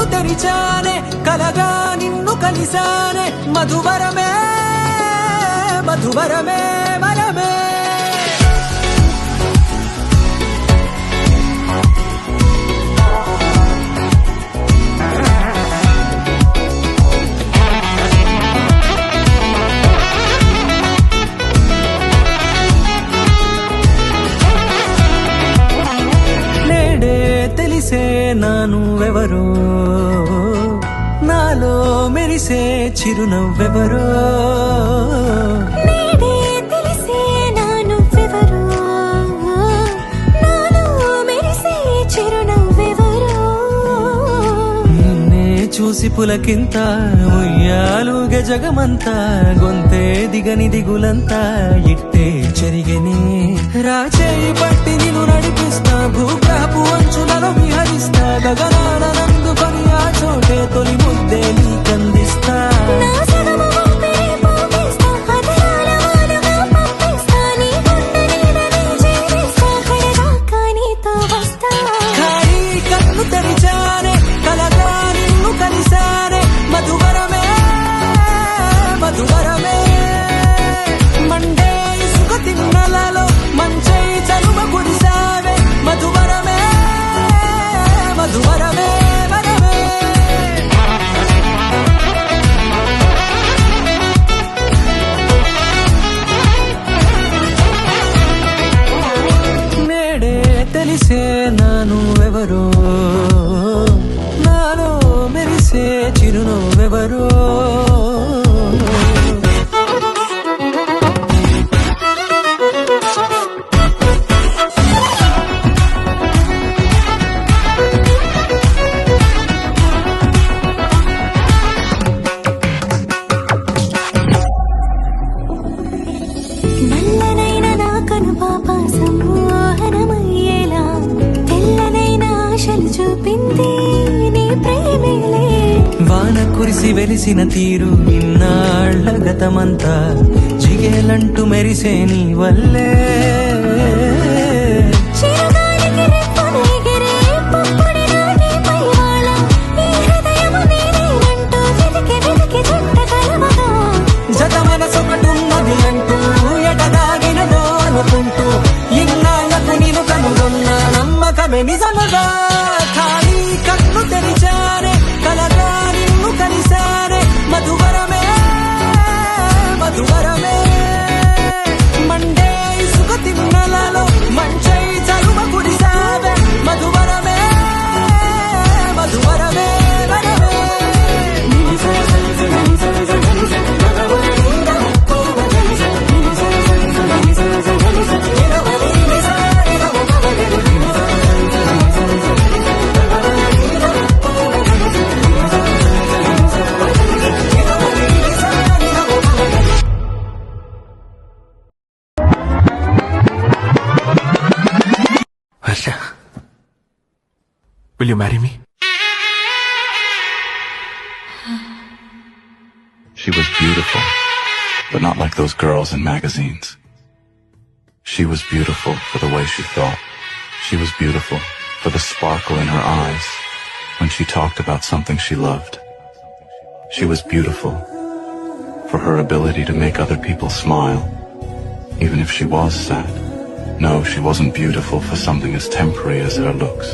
కన్ను తెరిచానే కలగా నిన్ను కలిసానే మధువరమే మధువరమే వరమే నానువెవరో నాలో మెరిసే చిరునవ్వెవరో నేడే తెలిసే నానువెవరో నాలో మెరిసే చిరునవ్వెవరో నిన్నే చూసి పులకింత ఉయ్యాలుగే జగమంతా గొంతే దిగని దిగులంతా ఇట్టే చెరిగనే రాచేయి పట్టి నిన్ను నడిపిస్తా భూగ్రహపు అంచులలో విహరిస్తా గగనాన నందుకొని ఆ చోటే తొలి ముద్దే నీకందిస్తా ఖాళీ కన్ను తెరిచానే కలగా నిన్ను కలిసానే మధువరమే మధువరమే మండే ఇసుక తిన్నలలో మంచై చలువ కురిసావే మధువరమే మధువరమే వరమే నేడే తెలిసే నానువెవరో నాలో మెరిసే చిరునవ్వెవరో నల్లనైన నా కనుపాప సమ్మోహనమయ్యేలా తెల్లనైన ఆశలు చూపింది నీ ప్రేమేలే వాన కురిసి వెలిసిన తీరు ఇన్నాళ్ల గతమంతా జిగేలంటూ మెరిసే నీ వల్లే చిరుగాలికి రెప్పన ఎగిరే పుప్పొడిన నీ పైవాళ ఈ హృదయము నీదేనంటూ వెతికి వెతికి జంట కలవగా జత మనసొకటున్నది అంటూ ఎటదాగినదో అనుకుంటూ ఇన్నాళ్లకు నేను కనుగొన్న నమ్మకమే నిజముగా ఖాళీ కన్ను తెరిచానే కలగా నిన్ను కలిసానే మధువరమే మధువరమే మండే ఇసుక తిన్నలలో మంచై చలువ కురిసావే మధువరమే మధువరమే వరమే Harsha, will you marry me? She was beautiful, but not like those girls in magazines. She was beautiful for the way she thought. She was beautiful for the sparkle in her eyes when she talked about something she loved. She was beautiful for her ability to make other people smile, even if she was sad. No, she wasn't beautiful for something as temporary as her looks.